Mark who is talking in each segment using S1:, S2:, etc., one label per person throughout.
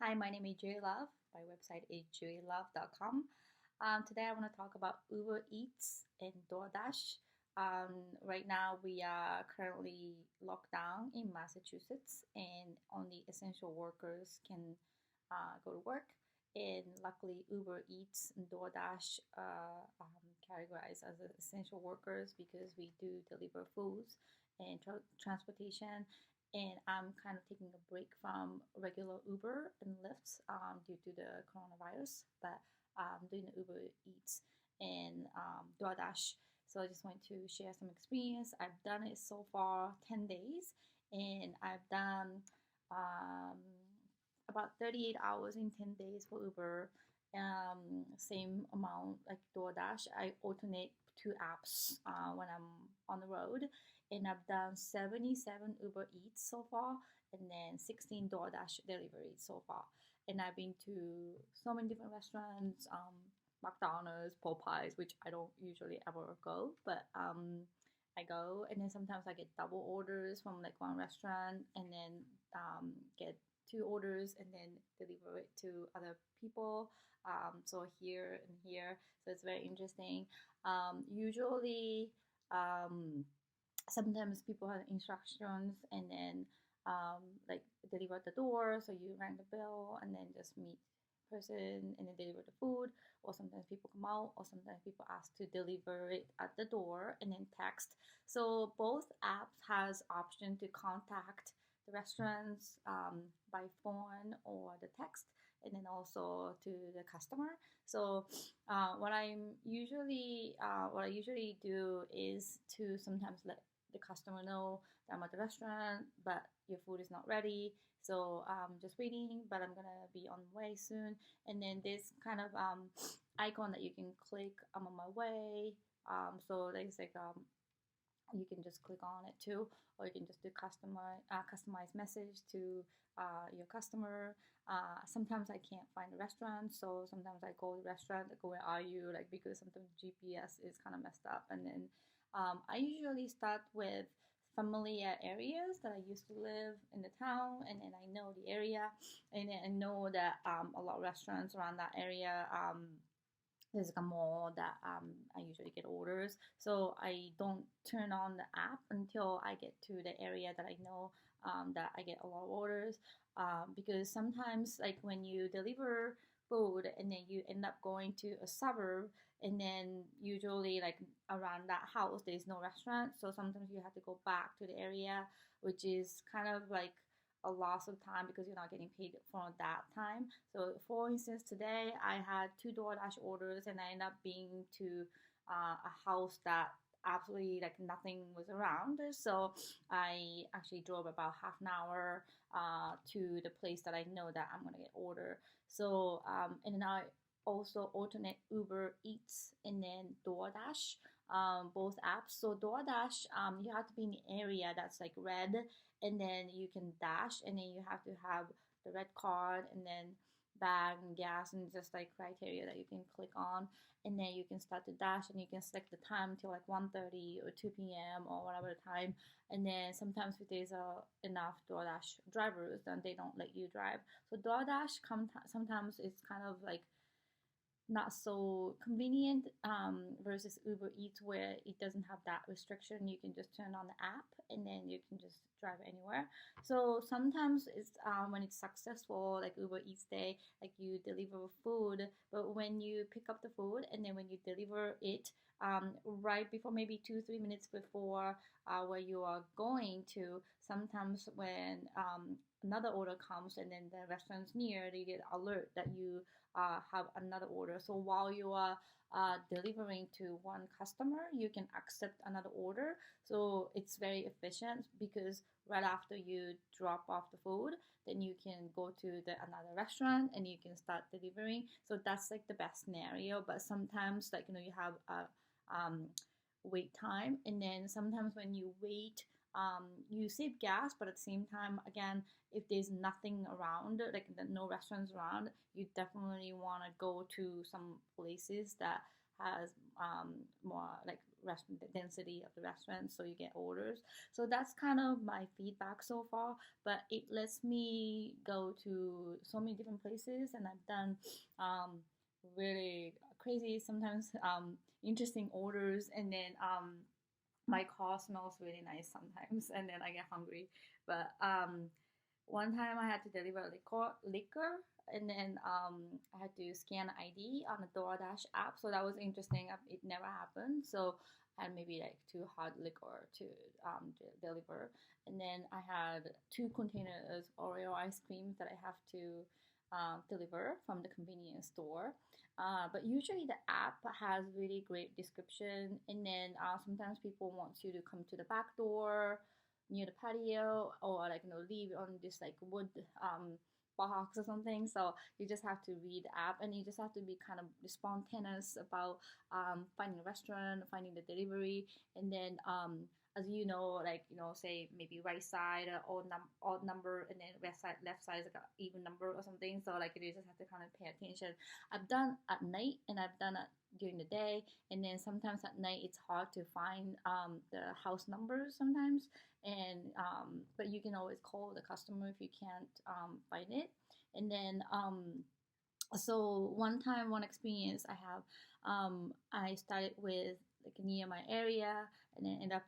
S1: Hi, my name is Julie Love. My website is julielove.com. Today I want to talk about Uber Eats and DoorDash. Right now we are currently locked down in Massachusetts, and only essential workers can go to work. And luckily, Uber Eats and DoorDash categorized as essential workers because we do deliver foods and transportation, and I'm kind of taking a break from regular Uber and Lyft due to the coronavirus, but I'm doing the Uber Eats and DoorDash. So I just want to share some experience. I've done it so far 10 days, and I've done um, about 38 hours in 10 days for Uber. Same amount like DoorDash. I alternate two apps when I'm on the road, and I've done 77 Uber Eats so far, and then 16 DoorDash deliveries so far. And I've been to so many different restaurants, McDonald's, Popeyes, which I don't usually ever go, but I go, and then sometimes I get double orders from like one restaurant, and then get two orders, and then deliver it to other people. So here and here, so it's very interesting. Usually, um, sometimes people have instructions, and then like deliver at the door, so you ring the bell and then just meet person and then deliver the food, or sometimes people come out, or sometimes people ask to deliver it at the door and then text. So both apps has option to contact the restaurants by phone or the text, and then also to the customer. So what I usually do is to sometimes let the customer know that I'm at the restaurant, but your food is not ready. So I'm just waiting, but I'm gonna be on the way soon. And then this kind of icon that you can click, I'm on my way. So there's like you can just click on it too, or you can just do customized message to your customer. Sometimes I can't find a restaurant, so sometimes I go to the restaurant, like, where are you, like, because sometimes GPS is kind of messed up. And then I usually start with familiar areas that I used to live in the town, and then I know the area, and then I know that a lot of restaurants around that area. There's like a mall that I usually get orders. So I don't turn on the app until I get to the area that I know that I get a lot of orders. Because sometimes, like, when you deliver food and then you end up going to a suburb, and then usually, like, around that house, there's no restaurant. So sometimes you have to go back to the area, which is kind of like a loss of time because you're not getting paid for that time. So for instance, today I had two DoorDash orders, and I ended up being to a house that absolutely, like, nothing was around. So I actually drove about half an hour to the place that I know that I'm gonna get order. So and then I also alternate Uber Eats and then DoorDash, both apps. So DoorDash, you have to be in the area that's like red, and then you can dash, and then you have to have the red card, and then bag and gas, and just like criteria that you can click on, and then you can start to dash, and you can select the time till like 1:30 or 2 p.m. or whatever time. And then sometimes if there's enough DoorDash drivers, then they don't let you drive. So DoorDash sometimes it's kind of like not so convenient, versus Uber Eats, where it doesn't have that restriction. You can just turn on the app, and then you can just drive anywhere. So sometimes it's when it's successful, like Uber Eats Day, like you deliver food, but when you pick up the food and then when you deliver it, right before, maybe 2-3 minutes before where you are going to, sometimes when another order comes and then the restaurant's near, they get alert that you have another order. So while you are delivering to one customer, you can accept another order. So it's very efficient because right after you drop off the food, then you can go to another restaurant and you can start delivering. So that's like the best scenario. But sometimes, like, you have a wait time, and then sometimes when you wait, you save gas, but at the same time, again, if there's nothing around, like no restaurants around, you definitely want to go to some places that has more like restaurant, the density of the restaurant, so you get orders. So that's kind of my feedback so far. But it lets me go to so many different places, and I've done really crazy, sometimes interesting orders, and then my car smells really nice sometimes, and then I get hungry. But one time I had to deliver liquor, and then I had to scan ID on the DoorDash app. So that was interesting. It never happened. So I had maybe like two hot liquor to deliver, and then I had two containers of Oreo ice cream that I have to deliver from the convenience store. But usually the app has really great description, and then sometimes people want you to come to the back door near the patio, or like leave on this like wood box or something. So you just have to read the app, and you just have to be kind of spontaneous about finding a restaurant, finding the delivery, and then as you know, like say maybe right side odd number, and then left side is like an even number or something. So like you just have to kind of pay attention. I've done at night, and I've done it during the day, and then sometimes at night it's hard to find the house numbers sometimes, and but you can always call the customer if you can't find it. And then so one experience I have, I started with like near my area, and then end up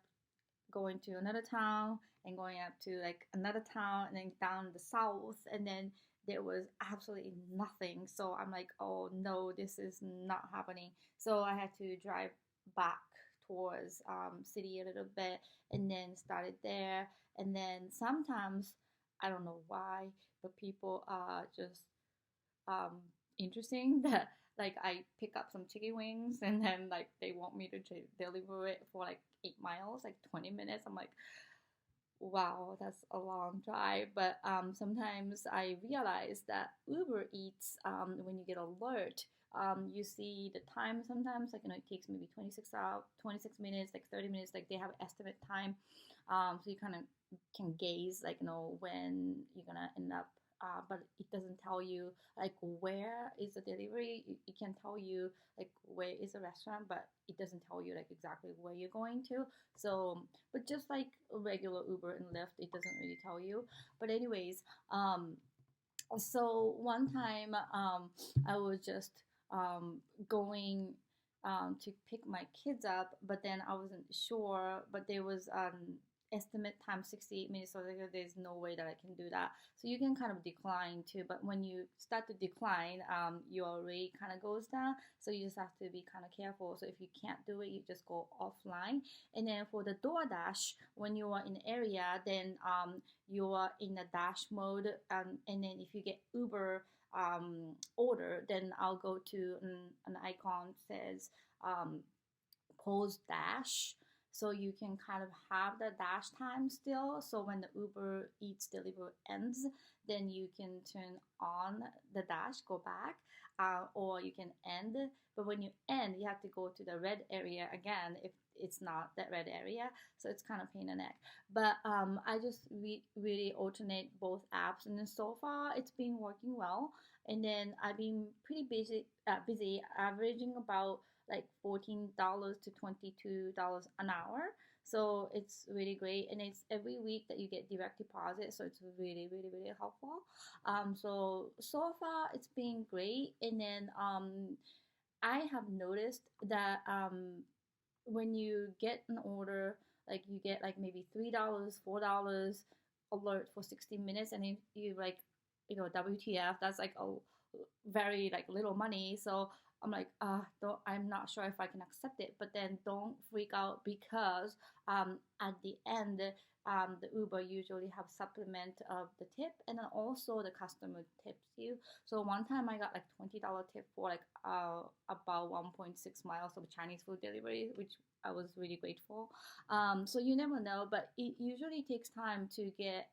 S1: going to another town, and going up to like another town, and then down the south, and then there was absolutely nothing. So I'm like, oh no, this is not happening. So I had to drive back towards city a little bit, and then started there. And then sometimes, I don't know why, but people are just um, interesting that like I pick up some chicken wings, and then like they want me to deliver it for like 8 miles, like 20 minutes. I'm like, wow, that's a long drive. But sometimes I realize that Uber Eats, when you get alert, you see the time sometimes, like it takes maybe 26 minutes, like 30 minutes, like they have estimate time. So you kind of can gaze, like when you're gonna end up. But it doesn't tell you like where is the delivery. It can tell you like where is the restaurant, but it doesn't tell you like exactly where you're going to. So, but just like a regular Uber and Lyft, it doesn't really tell you. But anyways, so one time I was just going to pick my kids up, but then I wasn't sure, but there was estimate time 68 minutes, so there's no way that I can do that. So you can kind of decline too, but when you start to decline, your rate kind of goes down. So you just have to be kind of careful. So if you can't do it, you just go offline. And then for the DoorDash, when you are in the area, then you are in the dash mode, and then if you get Uber order, then I'll go to an icon says pause dash, so you can kind of have the dash time still. So when the Uber Eats delivery ends, then you can turn on the dash, go back, or you can end. But when you end, you have to go to the red area again if it's not that red area. So it's kind of pain in the neck. But I just really alternate both apps, and then so far it's been working well. And then I've been pretty busy, averaging about like $14 to $22 an hour. So it's really great, and it's every week that you get direct deposit, so it's really helpful. So far it's been great, and then I have noticed that when you get an order, like you get like maybe $3, $4 alert for 60 minutes, and if you like, WTF, that's like a very like little money. So I'm like, I'm not sure if I can accept it. But then don't freak out, because at the end, the Uber usually have supplement of the tip, and then also the customer tips you. So one time I got like $20 tip for like about 1.6 miles of Chinese food delivery, which I was really grateful. So you never know, but it usually takes time to get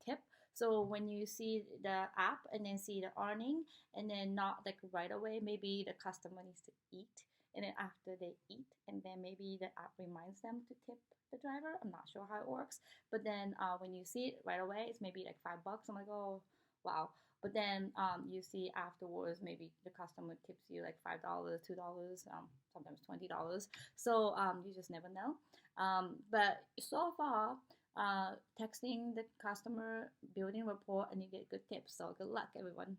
S1: tip. So when you see the app and then see the earning, and then not like right away, maybe the customer needs to eat, and then after they eat, and then maybe the app reminds them to tip the driver. I'm not sure how it works, but then when you see it right away, it's maybe like $5. I'm like, oh wow. but then you see afterwards maybe the customer tips you like $5, $2, sometimes $20. So you just never know. But so far, texting the customer, building rapport, and you get good tips. So good luck, everyone.